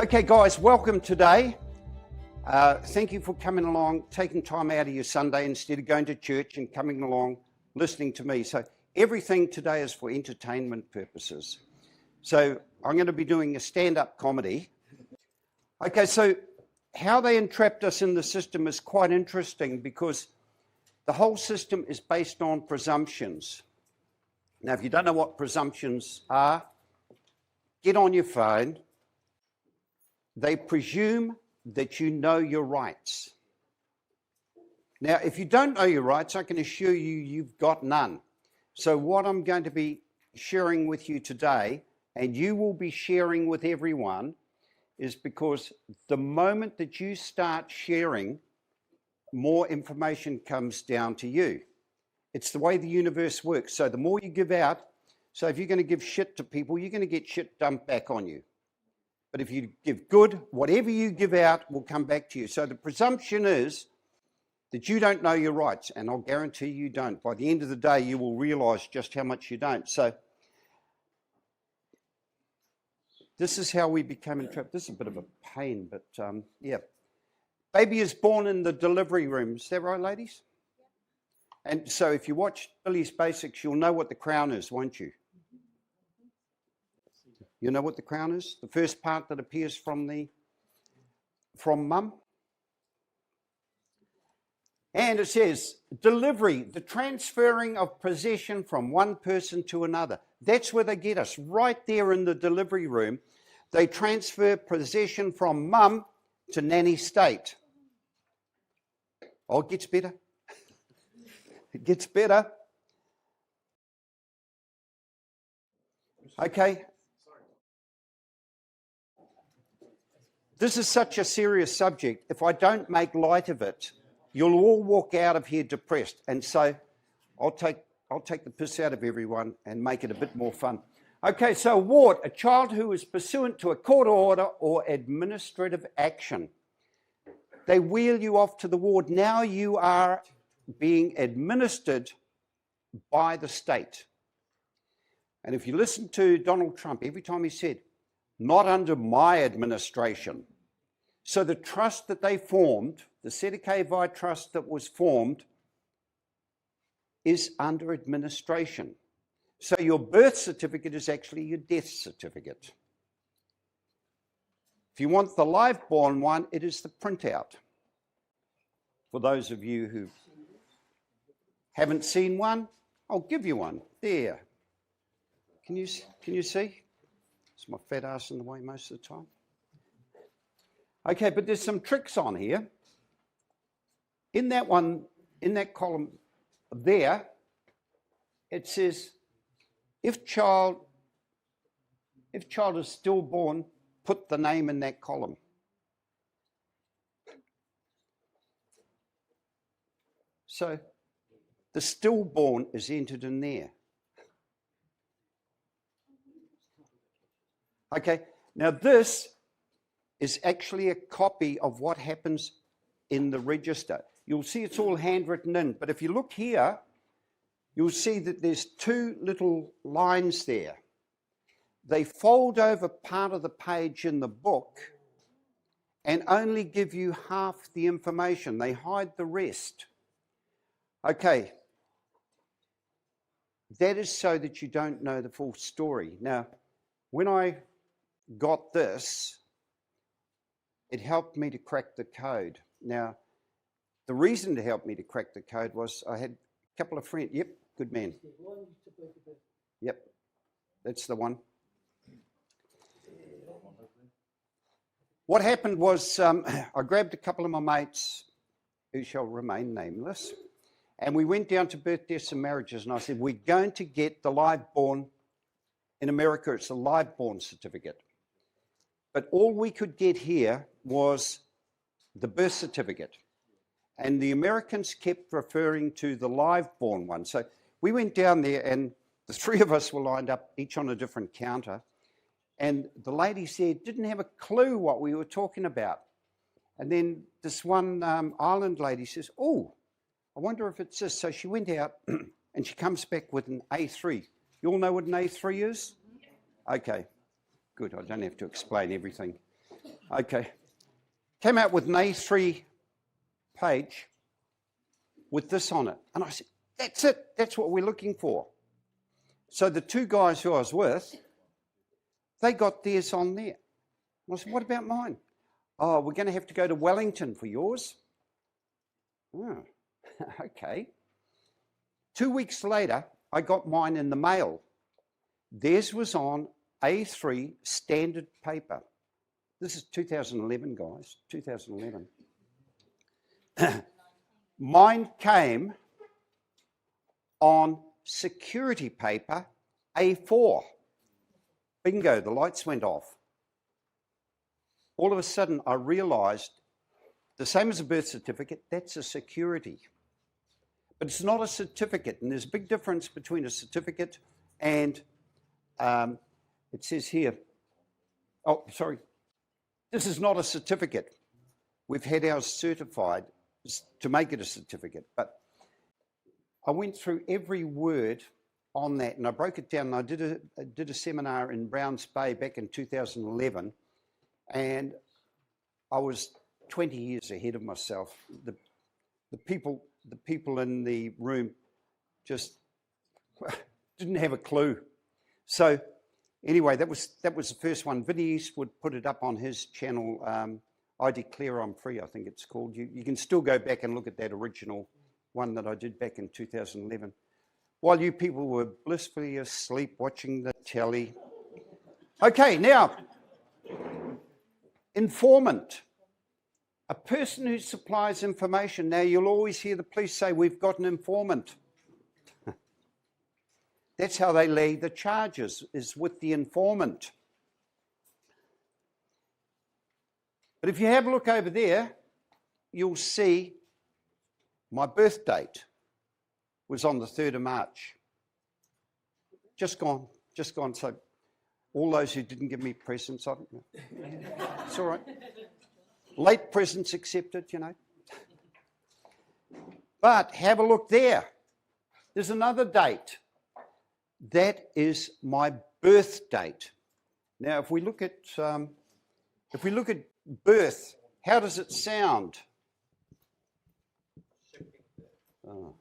Okay, guys, welcome today. Thank you for coming along, taking time out of your Sunday instead of going to church and coming along, listening to me. So everything today is for entertainment purposes. So I'm going to be doing a stand-up comedy. Okay, so how they entrapped us in the system is quite interesting because the whole system is based on presumptions. Now, if you don't know what presumptions are, get on your phone. They presume that you know your rights. Now, if you don't know your rights, I can assure you, you've got none. So what I'm going to be sharing with you today, and you will be sharing with everyone, is because the moment that you start sharing, more information comes down to you. It's the way the universe works. So the more you give out, so if you're going to give shit to people, you're going to get shit dumped back on you. But if you give good, whatever you give out will come back to you. So the presumption is that you don't know your rights, and I'll guarantee you don't. By the end of the day, you will realise just how much you don't. So this is how we became entrapped. This is a bit of a pain, but yeah. Baby is born in the delivery room. Is that right, ladies? And so if you watch Billy's Basics, you'll know what the crown is, won't you? You know what the crown is? The first part that appears from mum. And it says, delivery, the transferring of possession from one person to another. That's where they get us, right there in the delivery room. They transfer possession from mum to nanny state. Oh, it gets better. It gets better. Okay. This is such a serious subject. If I don't make light of it, you'll all walk out of here depressed. And so I'll take the piss out of everyone and make it a bit more fun. Okay, so ward, a child who is pursuant to a court order or administrative action. They wheel you off to the ward. Now you are being administered by the state. And if you listen to Donald Trump, every time he said, not under my administration. So the trust that they formed, the Sedekei trust that was formed, is under administration. So your birth certificate is actually your death certificate. If you want the live-born one, it is the printout. For those of you who haven't seen one, I'll give you one. There. Can you see? Is my fat ass in the way most of the time? Okay, but there's some tricks on here. In that one, in that column there, it says, if child is stillborn, put the name in that column. So the stillborn is entered in there. Okay, now this is actually a copy of what happens in the register. You'll see it's all handwritten in, but if you look here, you'll see that there's two little lines there. They fold over part of the page in the book and only give you half the information. They hide the rest. Okay, that is so that you don't know the full story. Now, when I got this, it helped me to crack the code. Now, the reason to help me to crack the code was I had a couple of friends. Yep, good man. Yep, that's the one. What happened was I grabbed a couple of my mates, who shall remain nameless, and we went down to birth, deaths and marriages, and I said, we're going to get the live-born. In America, it's a live-born certificate. But all we could get here was the birth certificate. And the Americans kept referring to the live-born one. So we went down there and the three of us were lined up, each on a different counter. And the lady said, didn't have a clue what we were talking about. And then this one island lady says, oh, I wonder if it's this. So she went out and she comes back with an A3. You all know what an A3 is? Okay. Good, I don't have to explain everything. Okay. Came out with an A3 page with this on it. And I said, that's it. That's what we're looking for. So the two guys who I was with, they got theirs on there. I said, what about mine? Oh, we're going to have to go to Wellington for yours. Oh, okay. 2 weeks later, I got mine in the mail. Theirs was on A3 standard paper. This is 2011, guys, 2011. Mine came on security paper A4. Bingo, the lights went off. All of a sudden, I realised the same as a birth certificate, that's a security. But it's not a certificate, and there's a big difference between a certificate and, it says here, oh, sorry, this is not a certificate. We've had ours certified to make it a certificate, but I went through every word on that, and I broke it down, and I did a seminar in Browns Bay back in 2011, and I was 20 years ahead of myself. The people in the room just didn't have a clue. So anyway, that was the first one. Vinny Eastwood put it up on his channel, I Declare I'm Free, I think it's called. You can still go back and look at that original one that I did back in 2011. While you people were blissfully asleep watching the telly. Okay, now, informant. A person who supplies information. Now, you'll always hear the police say, we've got an informant. That's how they lay the charges, is with the informant. But if you have a look over there, you'll see my birth date was on the 3rd of March. Just gone. So all those who didn't give me presents, it's all right. Late presents accepted, you know. But have a look there. There's another date. That is my birth date. Now, if we look at birth, how does it sound? Oh.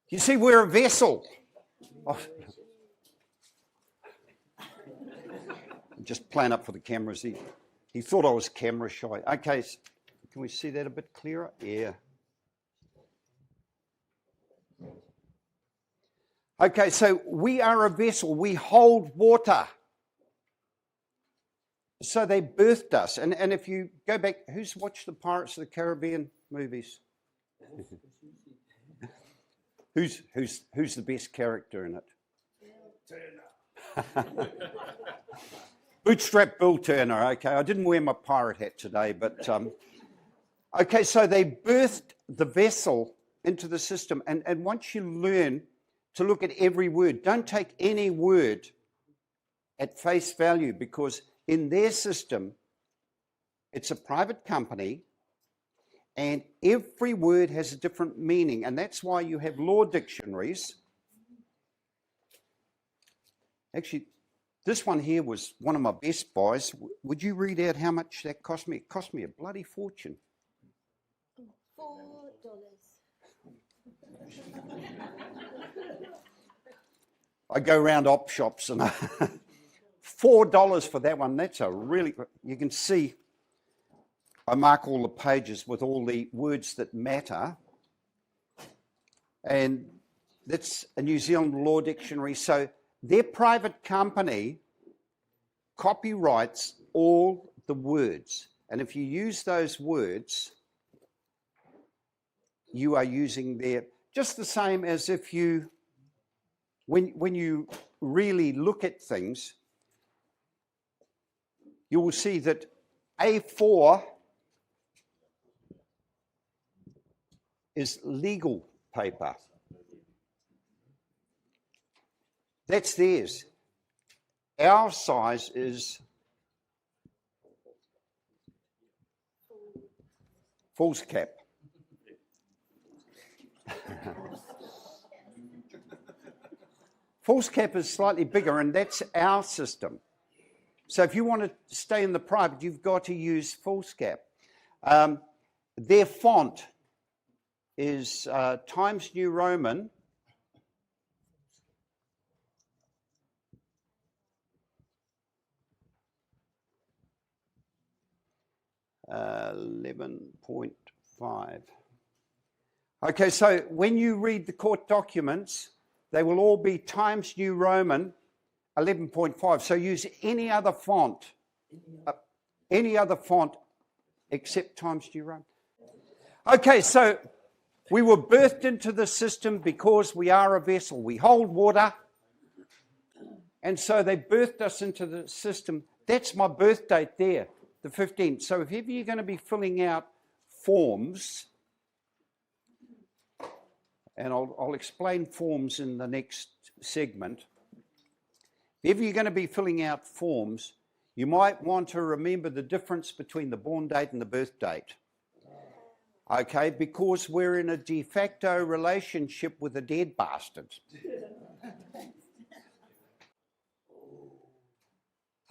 You see, we're a vessel. Oh. Just playing up for the cameras. He thought I was camera shy. Okay, can we see that a bit clearer? Yeah. Okay, so we are a vessel. We hold water. So they birthed us. And if you go back, who's watched the Pirates of the Caribbean movies? Who's the best character in it? Turner. Bootstrap Bill Turner, okay. I didn't wear my pirate hat today, but... okay, so they birthed the vessel into the system. And once you learn to look at every word, don't take any word at face value, because in their system, it's a private company, and every word has a different meaning. And that's why you have law dictionaries. Actually, this one here was one of my best buys. Would you read out how much that cost me? It cost me a bloody fortune. $4. I go around op shops and $4 for that one. That's a really, you can see I mark all the pages with all the words that matter. And that's a New Zealand law dictionary. So their private company copyrights all the words. And if you use those words, you are using their, just the same as if you, when you really look at things, you will see that A4 is legal paper. That's theirs. Our size is foolscap. Foolscap is slightly bigger, and that's our system. So if you want to stay in the private, you've got to use foolscap. Their font is Times New Roman. Uh, 11.5. Okay, so when you read the court documents, they will all be Times New Roman 11.5. So use any other font except Times New Roman. Okay, so we were birthed into the system because we are a vessel. We hold water. And so they birthed us into the system. That's my birth date there, the 15th. So if ever you're going to be filling out forms, and I'll explain forms in the next segment. If you're going to be filling out forms, you might want to remember the difference between the born date and the birth date. Okay, because we're in a de facto relationship with a dead bastard.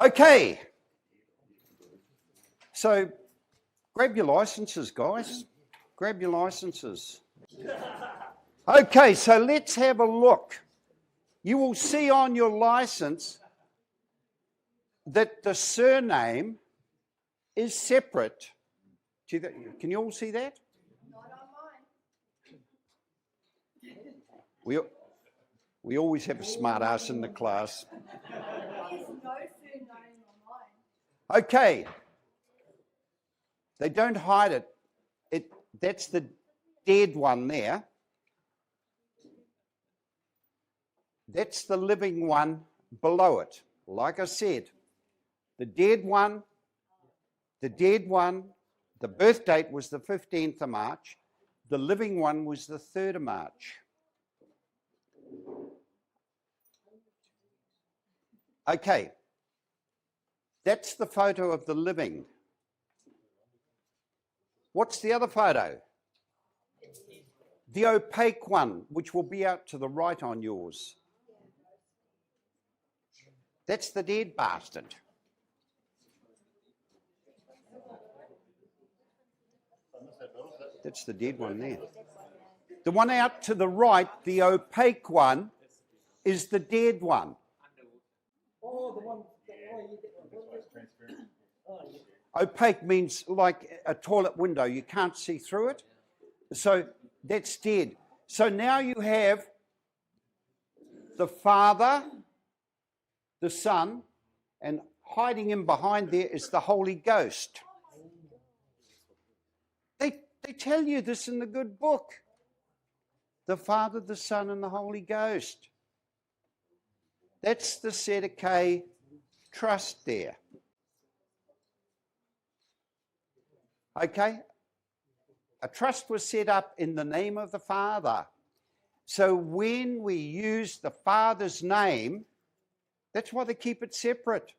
Okay, so grab your licenses, guys. Grab your licenses. Okay, so let's have a look. You will see on your license that the surname is separate. Can you all see that? Not on mine. We always have a smart ass in the class. There's no surname on mine. Okay. They don't hide it. That's the dead one there. That's the living one below it. Like I said, the dead one, the birth date was the 15th of March. The living one was the 3rd of March. Okay, that's the photo of the living. What's the other photo? The opaque one, which will be out to the right on yours. That's the dead bastard. That's the dead one there. The one out to the right, the opaque one, is the dead one. Opaque means like a toilet window. You can't see through it. So that's dead. So now you have the Father, the Son, and hiding in behind there is the Holy Ghost. They tell you this in the good book. The Father, the Son, and the Holy Ghost. That's the Sedekah trust there. Okay? A trust was set up in the name of the Father. So when we use the Father's name, that's why they keep it separate.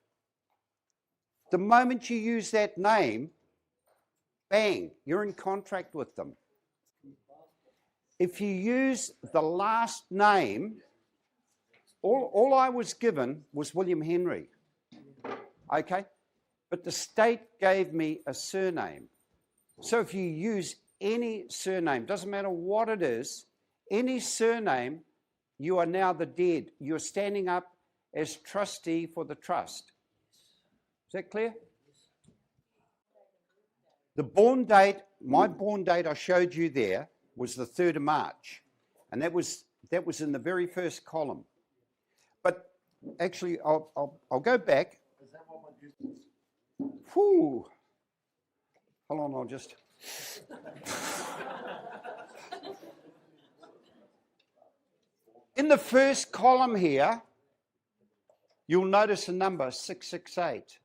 The moment you use that name, bang, you're in contract with them. If you use the last name, all I was given was William Henry. Okay? But the state gave me a surname. So if you use any surname, doesn't matter what it is, any surname, you are now the dead. You're standing up as trustee for the trust. Is that clear? The born date, my born date I showed you there was the 3rd of March. And that was in the very first column. But actually, I'll go back. Whew. Hold on, I'll just... In the first column here, you'll notice a number, 668.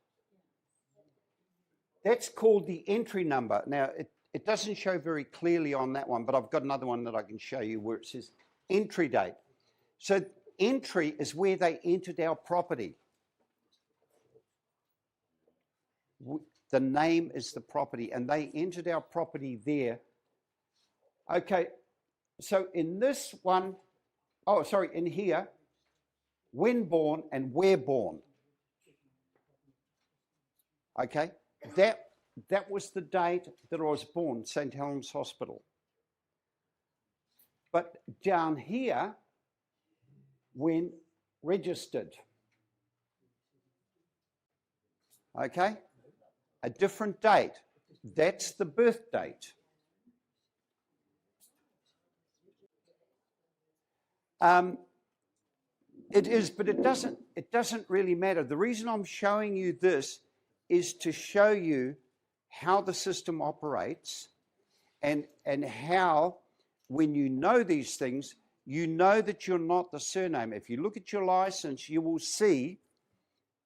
That's called the entry number. Now, it doesn't show very clearly on that one, but I've got another one that I can show you where it says entry date. So entry is where they entered our property. The name is the property, and they entered our property there. Okay, so in this one, in here, when born and where born. Okay, that was the date that I was born, St. Helens Hospital. But down here, when registered, okay, a different date. That's the birth date. It is, but it doesn't really matter. The reason I'm showing you this is to show you how the system operates and how, when you know these things, you know that you're not the surname. If you look at your license, you will see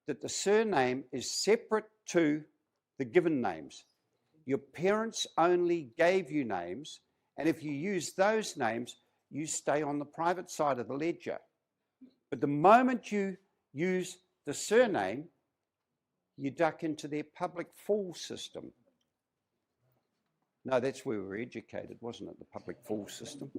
that the surname is separate to the given names. Your parents only gave you names, and if you use those names, you stay on the private side of the ledger. But the moment you use the surname, you duck into their public fool system. No, that's where we were educated, wasn't it? The public fool system.